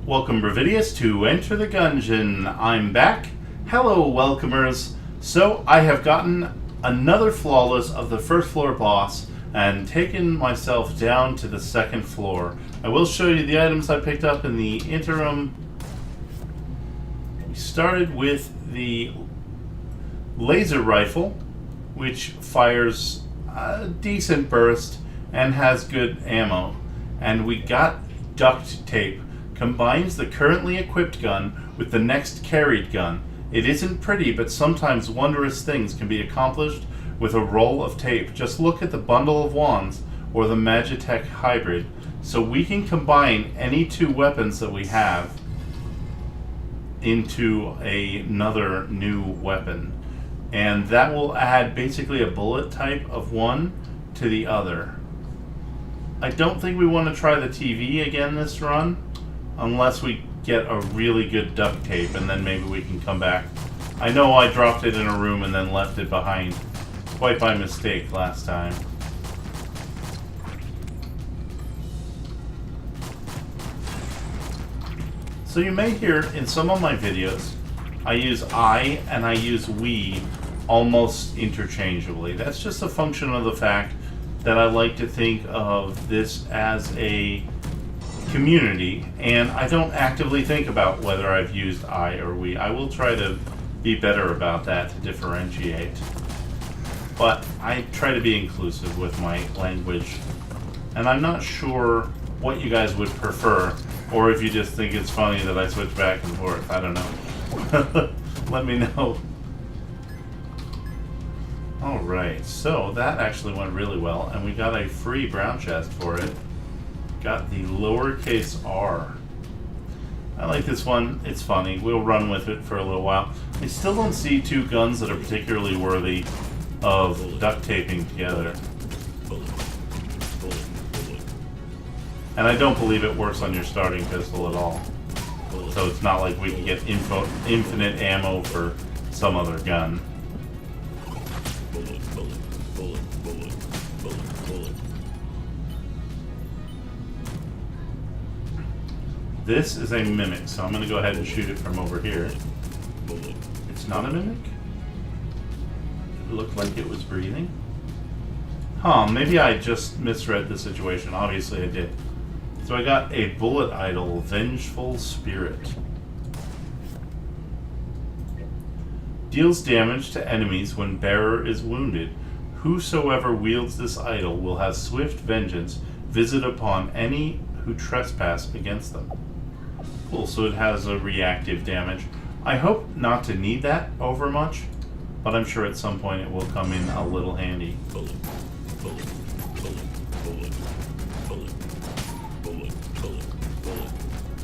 Welcome, Bravidius, to Enter the Gungeon. I'm back. Hello, welcomers. So, I have gotten another flawless of the first floor boss and taken myself down to the second floor. I will show you the items I picked up in the interim. We started with the laser rifle, which fires a decent burst and has good ammo. And we got Duct Tape. Combines the currently equipped gun with the next carried gun. It isn't pretty, but sometimes wondrous things can be accomplished with a roll of tape. Just look at the bundle of wands or the Magitech hybrid. So we can combine any two weapons that we have into another new weapon. And that will add basically a bullet type of one to the other. I don't think we want to try the TV again this run, unless we get a really good duct tape, and then maybe we can come back. I know I dropped it in a room and then left it behind, quite by mistake last time. So you may hear in some of my videos, I use I and I use we almost interchangeably. That's just a function of the fact that I like to think of this as a community, and I don't actively think about whether I've used I or we. I will try to be better about that to differentiate, but I try to be inclusive with my language, and I'm not sure what you guys would prefer, or if you just think it's funny that I switch back and forth. I don't know. Let me know. Alright, so that actually went really well, and we got a free brown chest for it. Got the lowercase r. I like this one. It's funny. We'll run with it for a little while. I still don't see two guns that are particularly worthy of duct taping together. And I don't believe it works on your starting pistol at all. So it's not like we can get infinite ammo for some other gun. This is a mimic, so I'm going to go ahead and shoot it from over here. It's not a mimic? It looked like it was breathing. Huh, maybe I just misread the situation. Obviously I did. So I got a bullet idol, Vengeful Spirit. Deals damage to enemies when bearer is wounded. Whosoever wields this idol will have swift vengeance visit upon any who trespass against them. Cool, so it has a reactive damage. I hope not to need that over much, but I'm sure at some point it will come in a little handy.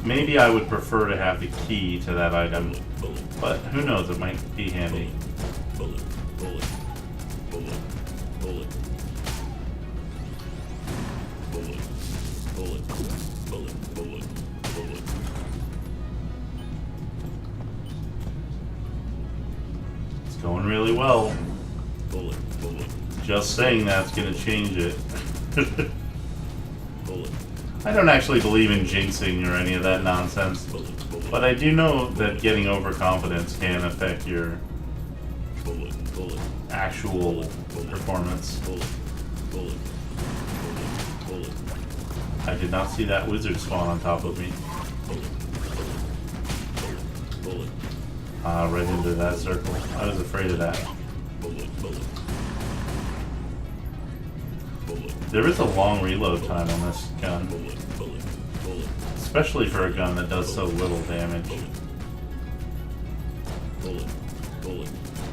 Maybe I would prefer to have the key to that item, but who knows, it might be handy. Going really well. Just saying that's going to change it. I don't actually believe in jinxing or any of that nonsense, but I do know that getting overconfidence can affect your actual performance. I did not see that wizard spawn on top of me. Right into that circle. I was afraid of that. There is a long reload time on this gun, especially for a gun that does so little damage.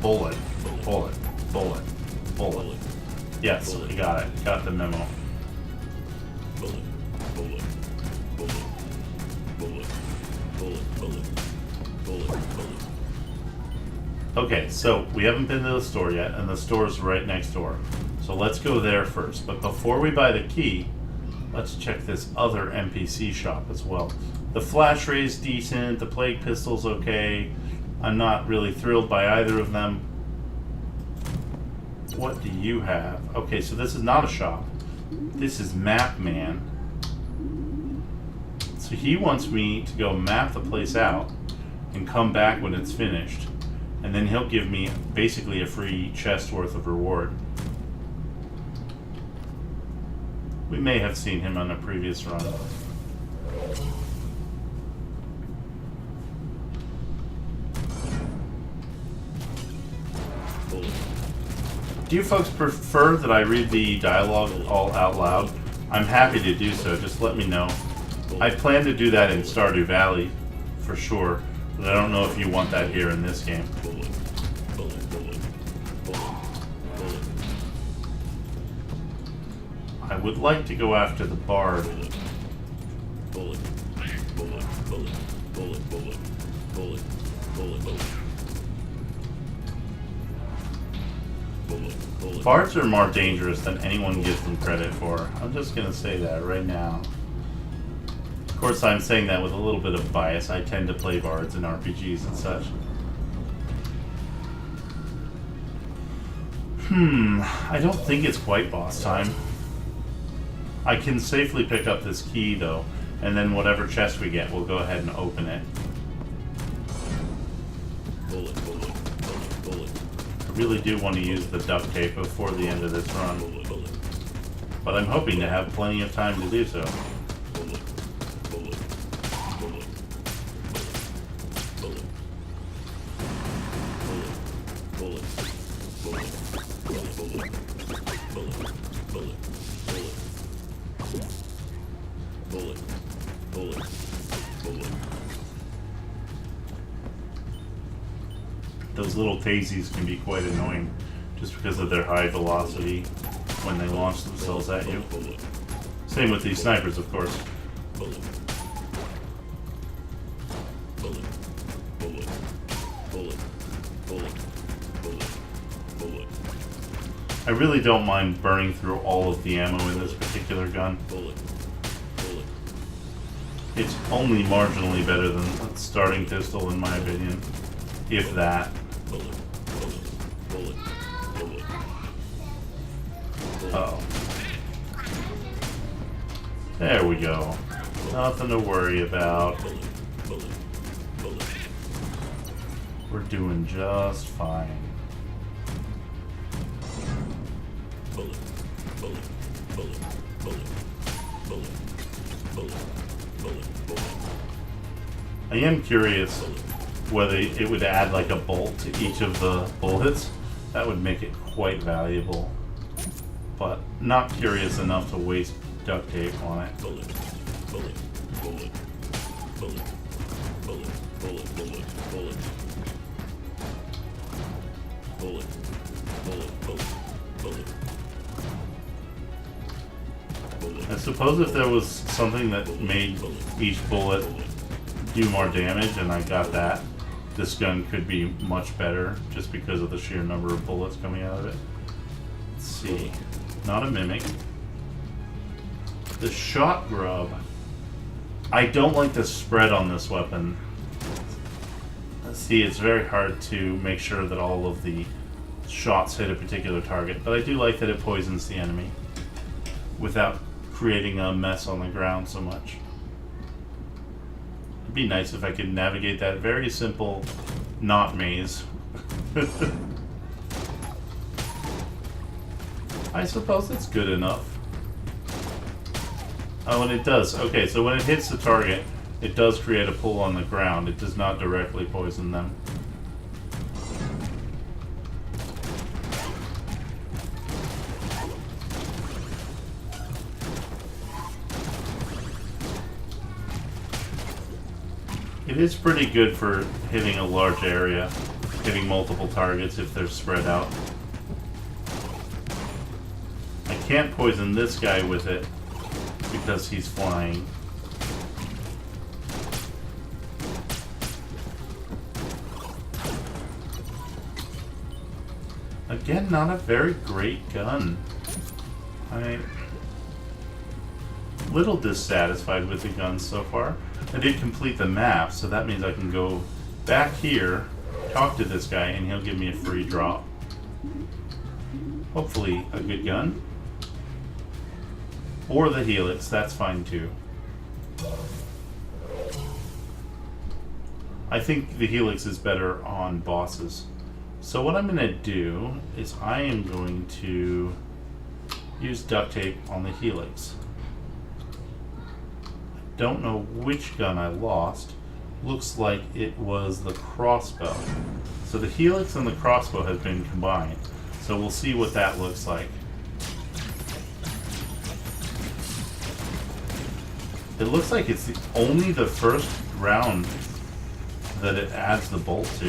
Bullet, bullet, bullet, bullet. Yes, I got it. Got the memo. Okay, so we haven't been to the store yet, and the store's right next door. So let's go there first. But before we buy the key, let's check this other NPC shop as well. The flash ray's decent, the plague pistol's okay. I'm not really thrilled by either of them. What do you have? Okay, so this is not a shop. This is Map Man. So So he wants me to go map the place out and come back when it's finished. And then he'll give me basically a free chest worth of reward. We may have seen him on a previous run. Do you folks prefer that I read the dialogue all out loud? I'm happy to do so, just let me know. I plan to do that in Stardew Valley, for sure, but I don't know if you want that here in this game. I would like to go after the bard. Bards are more dangerous than anyone gives them credit for. I'm just gonna say that right now. Of course, I'm saying that with a little bit of bias. I tend to play bards in RPGs and such. I don't think it's quite boss time. I can safely pick up this key, though, and then whatever chest we get, we'll go ahead and open it. I really do want to use the duct tape before the end of this run, but I'm hoping to have plenty of time to do so. Those little phasies can be quite annoying just because of their high velocity when they launch themselves at you. Same with these snipers, of course. I really don't mind burning through all of the ammo in this particular gun. It's only marginally better than a starting pistol in my opinion, if that. Uh-oh. There we go. Nothing to worry about. We're doing just fine. I am curious whether it would add like a bolt to each of the bullets. That would make it quite valuable. But not curious enough to waste duct tape on it. I suppose if there was something that made each bullet do more damage and I got that, this gun could be much better just because of the sheer number of bullets coming out of it. Let's see. Not a mimic. The shot grub. I don't like the spread on this weapon. Let's see, it's very hard to make sure that all of the shots hit a particular target, but I do like that it poisons the enemy without creating a mess on the ground so much. It'd be nice if I could navigate that very simple knot maze. I suppose it's good enough. Oh, and it does. Okay, so when it hits the target, it does create a pull on the ground. It does not directly poison them. It is pretty good for hitting a large area, hitting multiple targets if they're spread out. I can't poison this guy with it because he's flying. Again, not a very great gun. I'm a little dissatisfied with the gun so far. I did complete the map, so that means I can go back here, talk to this guy, and he'll give me a free drop. Hopefully a good gun. Or the Helix, that's fine too. I think the Helix is better on bosses. So what I'm going to do is I am going to use duct tape on the Helix. I don't know which gun I lost. Looks like it was the crossbow. So the Helix and the crossbow have been combined. So we'll see what that looks like. It looks like it's only the first round that it adds the bolt to.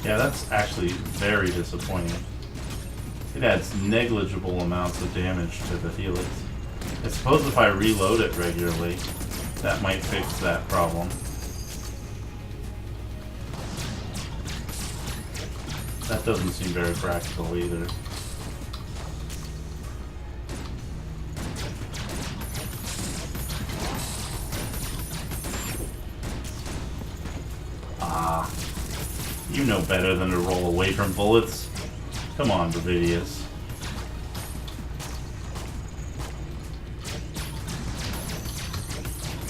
Yeah, that's actually very disappointing. It adds negligible amounts of damage to the Helix. I suppose if I reload it regularly, that might fix that problem. That doesn't seem very practical either. Ah, you know better than to roll away from bullets. Come on, Davidius.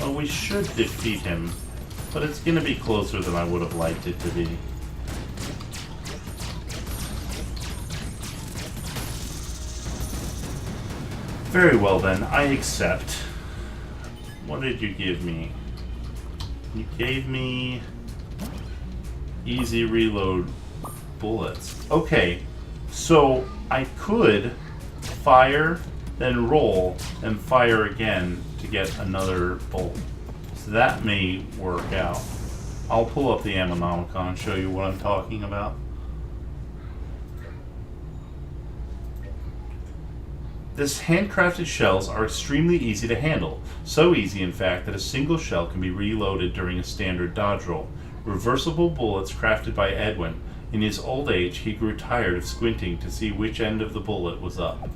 Well, we should defeat him, but it's going to be closer than I would have liked it to be. Very well then, I accept. What did you give me? You gave me easy reload bullets. Okay, so I could fire, then roll, and fire again to get another bolt. So that may work out. I'll pull up the Ammonomicon and show you what I'm talking about. This handcrafted shells are extremely easy to handle. So easy, in fact, that a single shell can be reloaded during a standard dodge roll. Reversible bullets crafted by Edwin. In his old age, he grew tired of squinting to see which end of the bullet was up.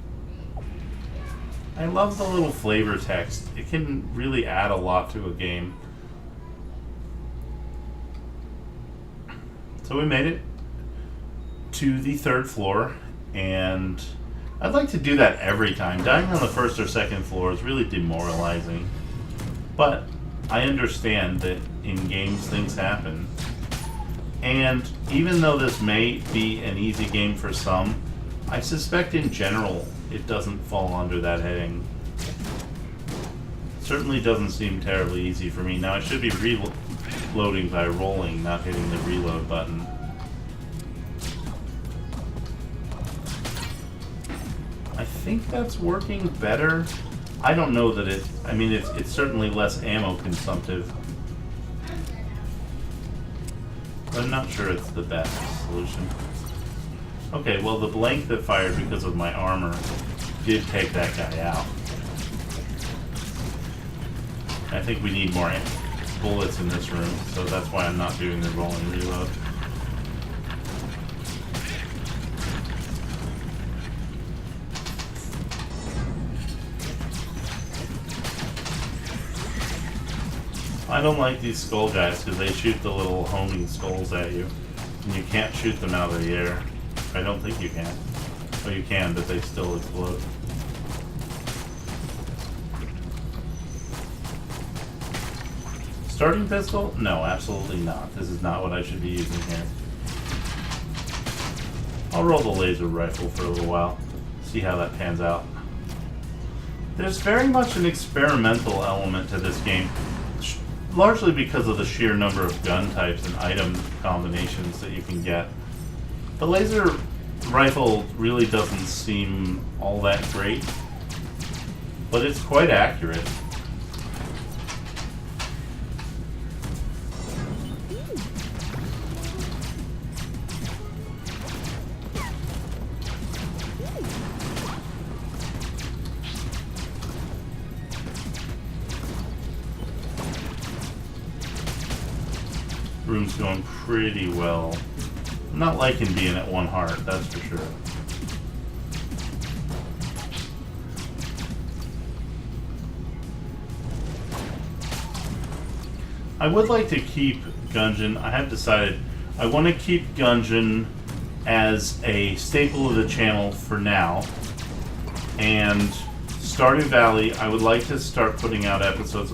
I love the little flavor text. It can really add a lot to a game. So we made it to the 3rd floor, and I'd like to do that every time. Dying on the 1st or 2nd floor is really demoralizing. But I understand that in games things happen. And even though this may be an easy game for some, I suspect in general it doesn't fall under that heading. Certainly doesn't seem terribly easy for me. Now I should be reloading by rolling, not hitting the reload button. I think that's working better. I don't know that it... I mean, it's certainly less ammo consumptive. But I'm not sure it's the best solution. Okay, well the blank that fired because of my armor did take that guy out. I think we need more bullets in this room, so that's why I'm not doing the roll and reload. I don't like these skull guys because they shoot the little homing skulls at you. And you can't shoot them out of the air. I don't think you can. Well, you can, but they still explode. Starting pistol? No, absolutely not. This is not what I should be using here. I'll roll the laser rifle for a little while. See how that pans out. There's very much an experimental element to this game. Largely because of the sheer number of gun types and item combinations that you can get. The laser rifle really doesn't seem all that great, but it's quite accurate. Room's going pretty well. I'm not liking being at 1 heart, that's for sure. I would like to keep Gungeon. I have decided I want to keep Gungeon as a staple of the channel for now. And Stardew Valley, I would like to start putting out episodes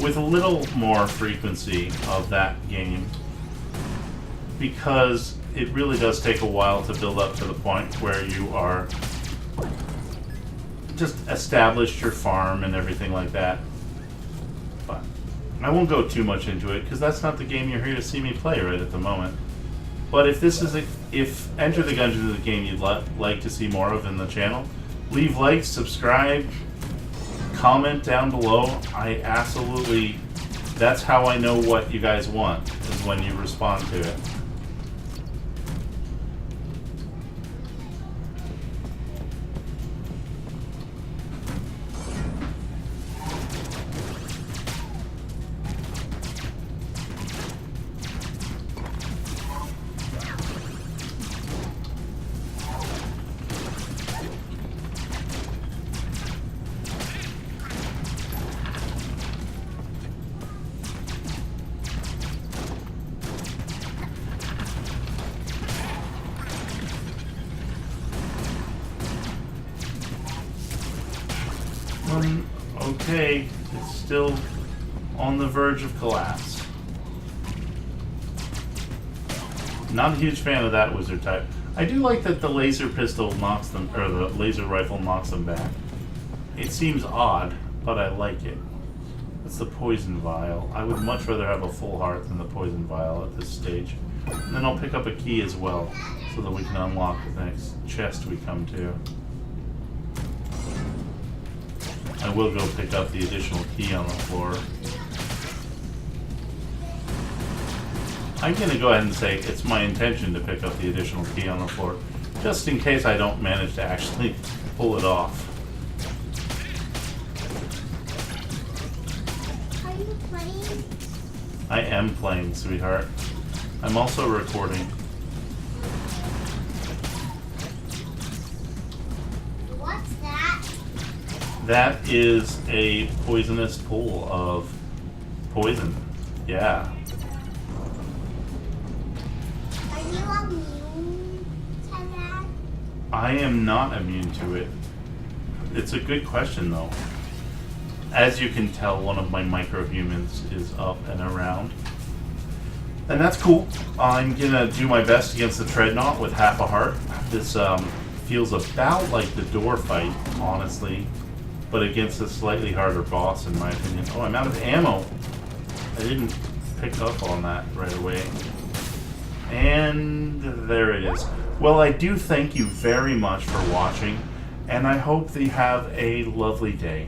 with a little more frequency of that game, because it really does take a while to build up to the point where you are just established your farm and everything like that. But I won't go too much into it because that's not the game you're here to see me play right at the moment. But if this is if Enter the Gungeon is a game you'd like to see more of in the channel, leave likes, subscribe, comment down below. That's how I know what you guys want, is when you respond to it. Okay, it's still on the verge of collapse. Not a huge fan of that wizard type. I do like that the laser pistol knocks them, or the laser rifle knocks them back. It seems odd, but I like it. That's the poison vial. I would much rather have a full heart than the poison vial at this stage. And then I'll pick up a key as well, so that we can unlock the next chest we come to. I will go pick up the additional key on the floor. I'm going to go ahead and say it's my intention to pick up the additional key on the floor, just in case I don't manage to actually pull it off. Are you playing? I am playing, sweetheart. I'm also recording. What's that? That is a poisonous pool of poison. Yeah. Are you immune to that? I am not immune to it. It's a good question, though. As you can tell, one of my microhumans is up and around. And that's cool. I'm gonna do my best against the Treadnought with half a heart. This feels about like the door fight, honestly, but against a slightly harder boss, in my opinion. Oh, I'm out of ammo. I didn't pick up on that right away. And there it is. Well, I do thank you very much for watching, and I hope that you have a lovely day.